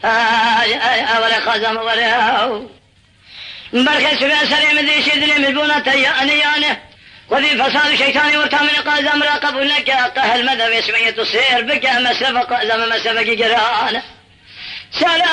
ولا قزم ولا برخ سبع سليم ذي شدني ملبونة تيانيانه وذي فصال شيطاني ورتامن قازم راقب لك قهل مذهب اسمية السير بك مسلف قازم مسلفك قران سلام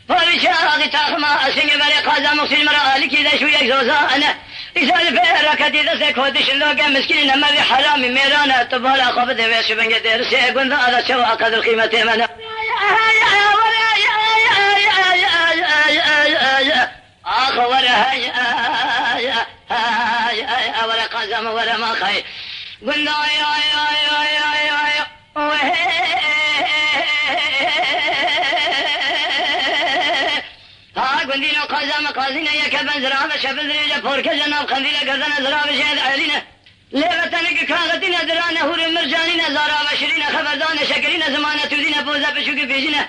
فرشاق تخما اسمي بلي قازم مقصد مرأة لكي ذا شو يكزوزانه إذا فيرك إذا سكوتش لوك مسكين ما في حرام ميرانا تبالا قبض ويش بنج درسي قلنا هذا سوى قدر قيمته من آخ ورا ولا قزم ولا ما خي قلنا قندينا قازم قازينا يا كبن زرابة شبل ريجا فورك جناب خندينا قردنا زرابة شهد علينا ليبتنك كاغتنا درانا هور مرجانينا زرابة شرينا خبردانا شكرينا زمانة تودينا بوزا بشوك بيجينا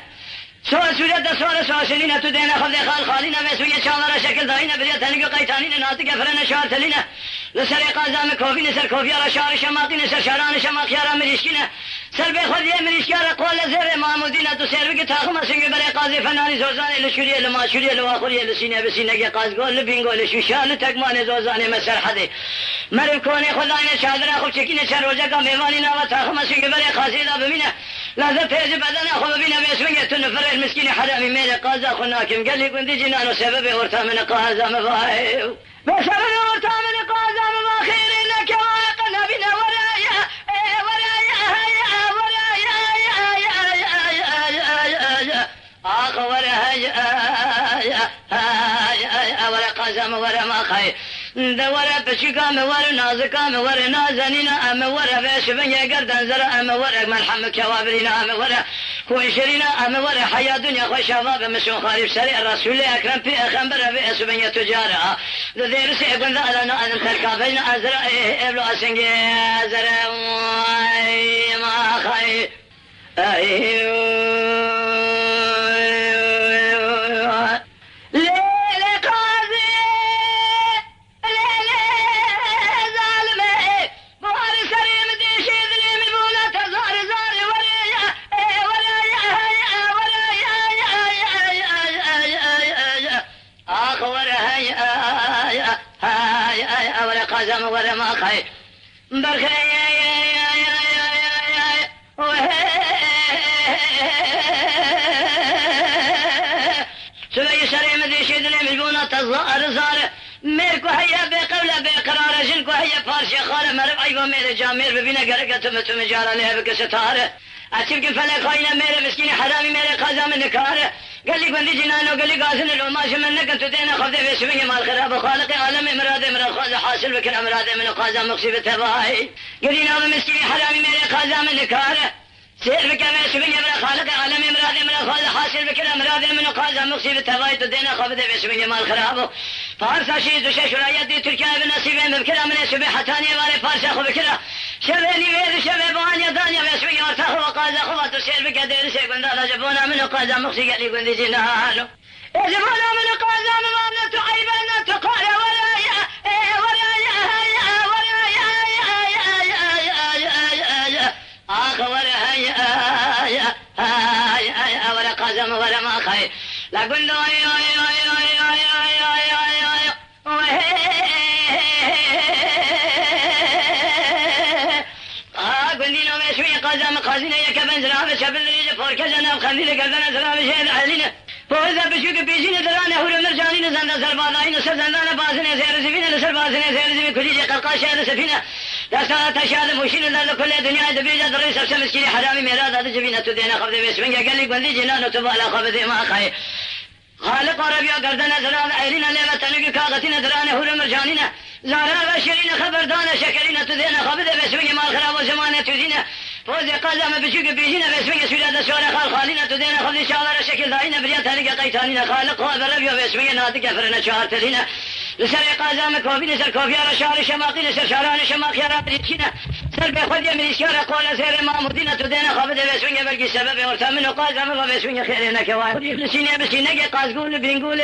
سوى سوريا سوى شنينا تدينا خفض خال خالينا مسوية شامرة شكل داينا بريتنك قيتانينا ناتك فرنا شارتلينا لسر قازم كوفينا سر كوفيارا شار شماقينا سر شاران شماق يارا مريشكينا سر بخذ مريشكيارا قول زر مامودينا تسير بك تاخما سنگ بري قازي فناني زوزاني لشوريا لما شوريا لواخوريا لسينا بسينا قاز قول لبينغو لشوشان تكمان زوزاني مسر حدي مرم كوني خداينا شادرا خوب چكينا شر روجا ميوانينا وتاخما سنگ بري قازي لا بمينا لازم تيجي بدنا خوب بينا بسوية تنفر المسكين حرامي ميري قازا خناكم قال لي قندي جنانو سبب ورتا من قازا مفايو بسبب ورتا من قازا مفاخير لك واقنا بنا ورايا آخ ولا قازم ولا ما خي دورا بشكام ورا نازكام ورا نازنينا أم ورا باش بنيا قردن زرا أم ورا ملحم كوابرينا أم ورا خوشرينا أم ورا حياة دنيا خوش شباب مسون خارج سريع الرسول أكرم في أخبر في أسبنيا تجارة ذير سيكون ذا لنا أن تركبين أزرا إبلو أسنجي أزرا ما خي قازم ولا ما خي برخي سبي سريم ذي شدني مجبونة الظاهر زار ميركو هيا بقولة بقرار جنكو هيا فارشي خالة مرب أيوة مير جامير ببينا قرقة تمتم جارة لها بك ستارة أتبك فلك خاينة مير مسكيني حرامي مير قازم النكارة قال لي قندي جنانو قال لي قاسن الوماش منك انتو دينا خفضي في اسمي مال خراب خالق عالم امراض من الخاز حاصل بكن امراض من قازم مقصيبة تباهي قال لي نام مسكيني حرامي مير قازم النكارة سير بك اسمي من خالق عالم امراض من الخاز حاصل بكن امراض من قازم مقصيبة تباهي تدينا خفضي في اسمي مال خراب فارسا شيء دوشة شرايات دي تركيا بنصيبين بكرة من اسمي حتاني واري فارسا خو بكرة شبيني ويد شبي بانيا دانيا باسمي ارتاخ وقازا خو تسير بك دير سيكون دالا جبونا من قازم مقصي قال لي قندي جنانو يجبونا من قازم ما تعيبنا تقال ورايا آخ ولا قازم ولا ما خي لا قندو قازم قازينا يا كبن زرابة شبل ريجا فورك جناب خلينا قردنا زرابة شهد علينا فوزا بشوك بيجينا درانا هور مرجانين زندا سرباضاين سزندانا بازنا زير زفينة لسر بازنا زير زفينة كليجي قلقا شهد سفينة دستانا تشهد موشين دار كل دنيا دبيجا دري سبسا مسكيني حرامي ميراد هذا جفينة تدينا خفض بيسمنجا قال لي قندي جنانو تبالا خفض ما خي خالق ربيا قردنا زرابة علينا ليبا تنقي كاغتنا درانا هور مرجانين زارا بشرين خبردانا شكرين تدينا خفض بيسمنجا مال خراب وزمانة تدينا فوزي قازم بشوك بيجينا باسمك سولا دسولا خال خالينا تدينا خفض شاورا شكل داينا بريات هلقا قيتانينا خالق ربيا باسمك ناتك فرنا شارتلينا لسر قازم كوفي سر كوفيارا شار شماقي لسر شاران شماق يارا بريتكينا سر بخذ مريشكارا قول سير مامودينا تدينا خفض باسمك برقي سبب ورتا منو قازم باسمك خيرنا كواي لسينا بسينا قازقول بينقول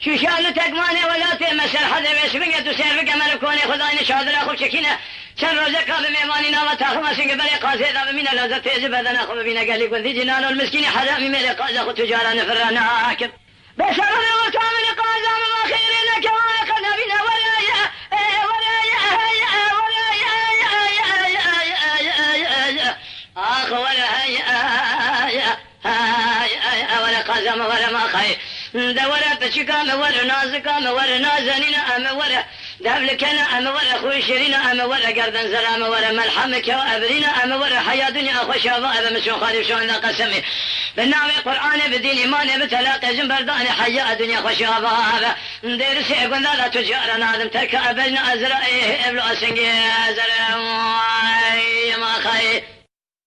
شو شان تقماني ولا تمسر حدا باسمك تسير بك ملكوني خداين شادرا خو شكينا چند روزه کار میمانی نام تخماشین که برای قاضی دام مینه لذت تیز بدن خو ببینه گلی گندی جنان المسکین حرامی میره قاضی خو تجاران فرناک بسرم وطامن قاضی ما خیر لك واقع نبينا ورايا اخ ولا قزم ولا ما خير دورا بشكام ولا نازكام ولا نازنين ام ولا دبلكنا ام ولا خوي شيرين ام ولا قردن زلام ولا ملحمك وابرين ام ولا حياه دنيا خوش ابا مسون خالي شلون قسمي بالنعم القران بدين ايمان بتلاقى جنبردان حياه دنيا خوش ابا دير سيقول لا تجار نادم ترك ابن ازرائيل ابن اسنجي ازرائيل